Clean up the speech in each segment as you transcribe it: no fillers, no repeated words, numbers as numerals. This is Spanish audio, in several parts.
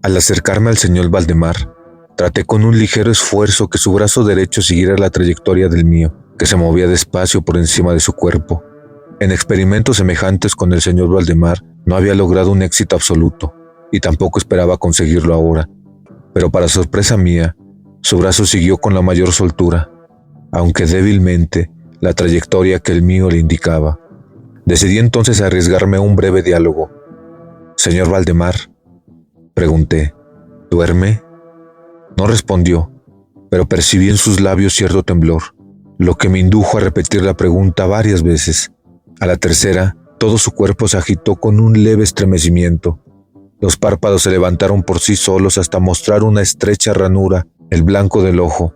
Al acercarme al señor Valdemar, traté con un ligero esfuerzo que su brazo derecho siguiera la trayectoria del mío, que se movía despacio por encima de su cuerpo. En experimentos semejantes con el señor Valdemar no había logrado un éxito absoluto, y tampoco esperaba conseguirlo ahora. Pero para sorpresa mía, su brazo siguió con la mayor soltura, aunque débilmente, la trayectoria que el mío le indicaba. Decidí entonces arriesgarme a un breve diálogo. «Señor Valdemar», pregunté, «¿duerme?». No respondió, pero percibí en sus labios cierto temblor, lo que me indujo a repetir la pregunta varias veces. A la tercera, todo su cuerpo se agitó con un leve estremecimiento. Los párpados se levantaron por sí solos hasta mostrar una estrecha ranura, el blanco del ojo.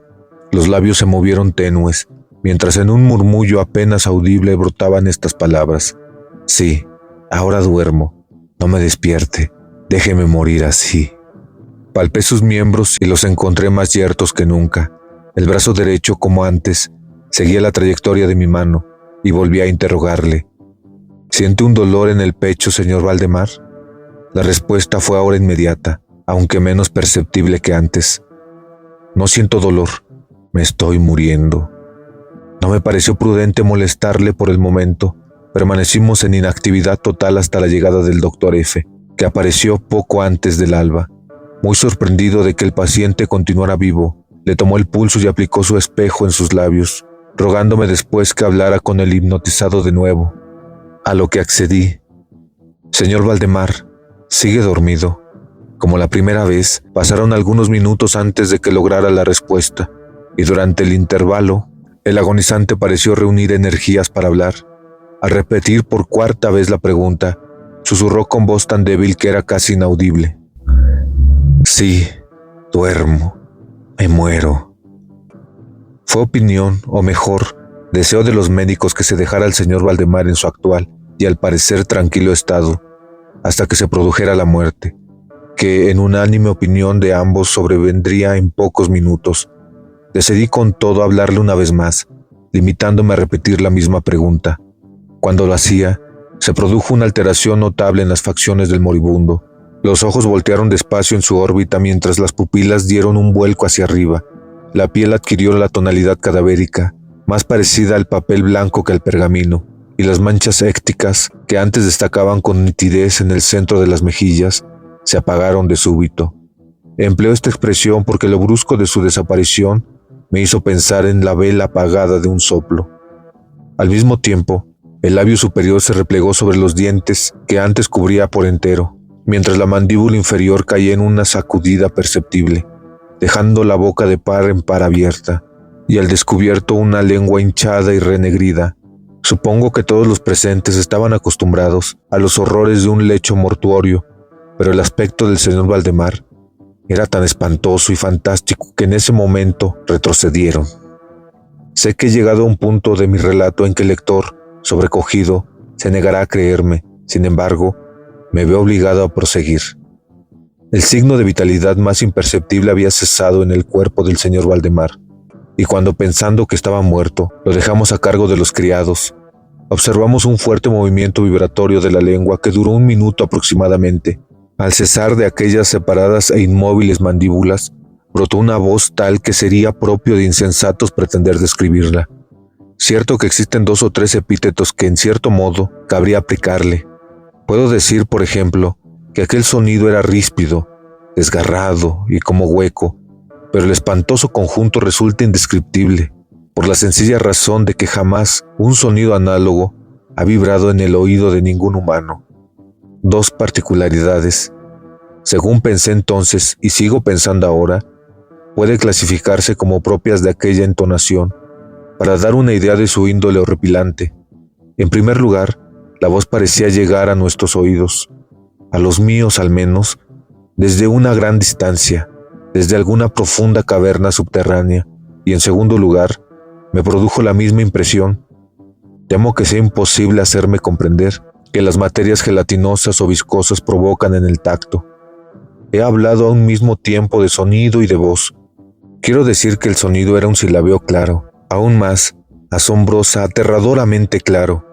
Los labios se movieron tenues, mientras en un murmullo apenas audible brotaban estas palabras: «Sí, ahora duermo. No me despierte. Déjeme morir así». Palpé sus miembros y los encontré más yertos que nunca. El brazo derecho, como antes, seguía la trayectoria de mi mano y volví a interrogarle. «¿Siente un dolor en el pecho, señor Valdemar?». La respuesta fue ahora inmediata, aunque menos perceptible que antes. «No siento dolor. Me estoy muriendo». No me pareció prudente molestarle por el momento. Permanecimos en inactividad total hasta la llegada del doctor F., que apareció poco antes del alba. Muy sorprendido de que el paciente continuara vivo, le tomó el pulso y aplicó su espejo en sus labios, rogándome después que hablara con el hipnotizado de nuevo, a lo que accedí. «Señor Valdemar, ¿sigue dormido?». Como la primera vez, pasaron algunos minutos antes de que lograra la respuesta, y durante el intervalo, el agonizante pareció reunir energías para hablar. Al repetir por cuarta vez la pregunta, susurró con voz tan débil que era casi inaudible: «Sí, duermo. Me muero». Fue opinión, o mejor, deseo de los médicos que se dejara al señor Valdemar en su actual y al parecer tranquilo estado, hasta que se produjera la muerte, que en unánime opinión de ambos sobrevendría en pocos minutos. Decidí con todo hablarle una vez más, limitándome a repetir la misma pregunta. Cuando lo hacía, se produjo una alteración notable en las facciones del moribundo. Los ojos voltearon despacio en su órbita mientras las pupilas dieron un vuelco hacia arriba. La piel adquirió la tonalidad cadavérica, más parecida al papel blanco que al pergamino, y las manchas écticas, que antes destacaban con nitidez en el centro de las mejillas, se apagaron de súbito. Empleo esta expresión porque lo brusco de su desaparición me hizo pensar en la vela apagada de un soplo. Al mismo tiempo, el labio superior se replegó sobre los dientes que antes cubría por entero, mientras la mandíbula inferior caía en una sacudida perceptible, dejando la boca de par en par abierta, y al descubierto una lengua hinchada y renegrida. Supongo que todos los presentes estaban acostumbrados a los horrores de un lecho mortuorio, pero el aspecto del señor Valdemar era tan espantoso y fantástico que en ese momento retrocedieron. Sé que he llegado a un punto de mi relato en que el lector, sobrecogido, se negará a creerme. Sin embargo, me veo obligado a proseguir. El signo de vitalidad más imperceptible había cesado en el cuerpo del señor Valdemar, y cuando, pensando que estaba muerto, lo dejamos a cargo de los criados, observamos un fuerte movimiento vibratorio de la lengua que duró 1 minuto aproximadamente. Al cesar de aquellas separadas e inmóviles mandíbulas, brotó una voz tal que sería propio de insensatos pretender describirla. Cierto que existen 2 o 3 epítetos que en cierto modo cabría aplicarle. Puedo decir, por ejemplo, que aquel sonido era ríspido, desgarrado y como hueco, pero el espantoso conjunto resulta indescriptible, por la sencilla razón de que jamás un sonido análogo ha vibrado en el oído de ningún humano. 2 particularidades, según pensé entonces y sigo pensando ahora, puede clasificarse como propias de aquella entonación, para dar una idea de su índole horripilante. En primer lugar, la voz parecía llegar a nuestros oídos, a los míos al menos, desde una gran distancia, desde alguna profunda caverna subterránea, y en segundo lugar, me produjo la misma impresión. Temo que sea imposible hacerme comprender que las materias gelatinosas o viscosas provocan en el tacto. He hablado a un mismo tiempo de sonido y de voz. Quiero decir que el sonido era un silabeo claro, aún más, asombrosa, aterradoramente claro.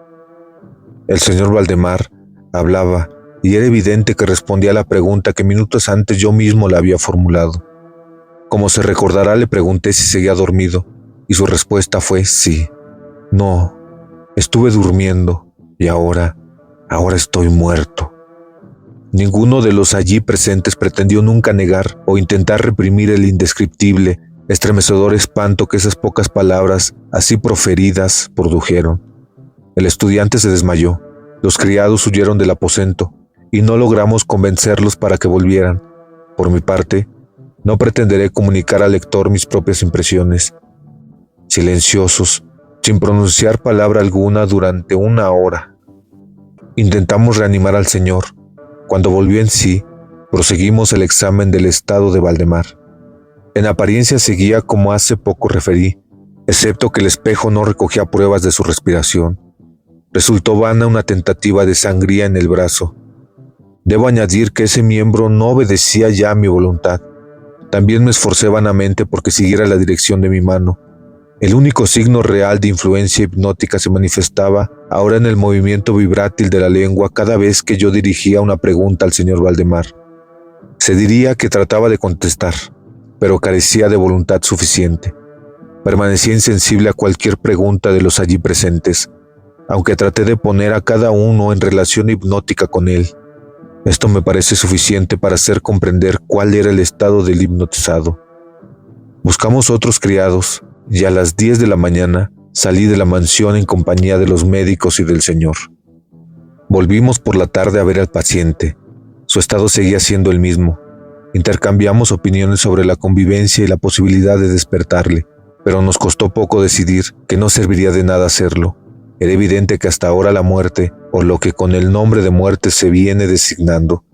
El señor Valdemar hablaba, y era evidente que respondía a la pregunta que minutos antes yo mismo le había formulado. Como se recordará, le pregunté si seguía dormido, y su respuesta fue sí. No, estuve durmiendo, y ahora estoy muerto. Ninguno de los allí presentes pretendió nunca negar o intentar reprimir el indescriptible, estremecedor espanto que esas pocas palabras, así proferidas, produjeron. El estudiante se desmayó, los criados huyeron del aposento, y no logramos convencerlos para que volvieran. Por mi parte, no pretenderé comunicar al lector mis propias impresiones. Silenciosos, sin pronunciar palabra alguna durante 1 hora, intentamos reanimar al señor. Cuando volvió en sí, proseguimos el examen del estado de Valdemar. En apariencia seguía como hace poco referí, excepto que el espejo no recogía pruebas de su respiración. Resultó vana una tentativa de sangría en el brazo. Debo añadir que ese miembro no obedecía ya a mi voluntad. También me esforcé vanamente porque siguiera la dirección de mi mano. El único signo real de influencia hipnótica se manifestaba ahora en el movimiento vibrátil de la lengua cada vez que yo dirigía una pregunta al señor Valdemar. Se diría que trataba de contestar, pero carecía de voluntad suficiente. Permanecía insensible a cualquier pregunta de los allí presentes, aunque traté de poner a cada uno en relación hipnótica con él. Esto me parece suficiente para hacer comprender cuál era el estado del hipnotizado. Buscamos otros criados, y a las 10 de la mañana salí de la mansión en compañía de los médicos y del señor. Volvimos por la tarde a ver al paciente. Su estado seguía siendo el mismo. Intercambiamos opiniones sobre la convivencia y la posibilidad de despertarle, pero nos costó poco decidir que no serviría de nada hacerlo. Era evidente que hasta ahora la muerte, o lo que con el nombre de muerte se viene designando,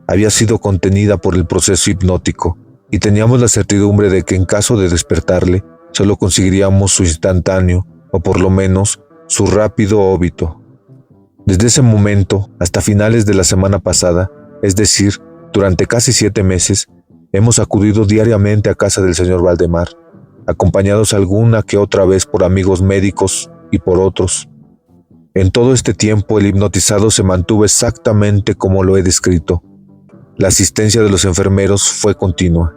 había sido contenida por el proceso hipnótico, y teníamos la certidumbre de que en caso de despertarle, solo conseguiríamos su instantáneo, o por lo menos, su rápido óbito. Desde ese momento, hasta finales de la semana pasada, es decir, durante casi 7 meses, hemos acudido diariamente a casa del señor Valdemar, acompañados alguna que otra vez por amigos médicos y por otros. En todo este tiempo el hipnotizado se mantuvo exactamente como lo he descrito. La asistencia de los enfermeros fue continua.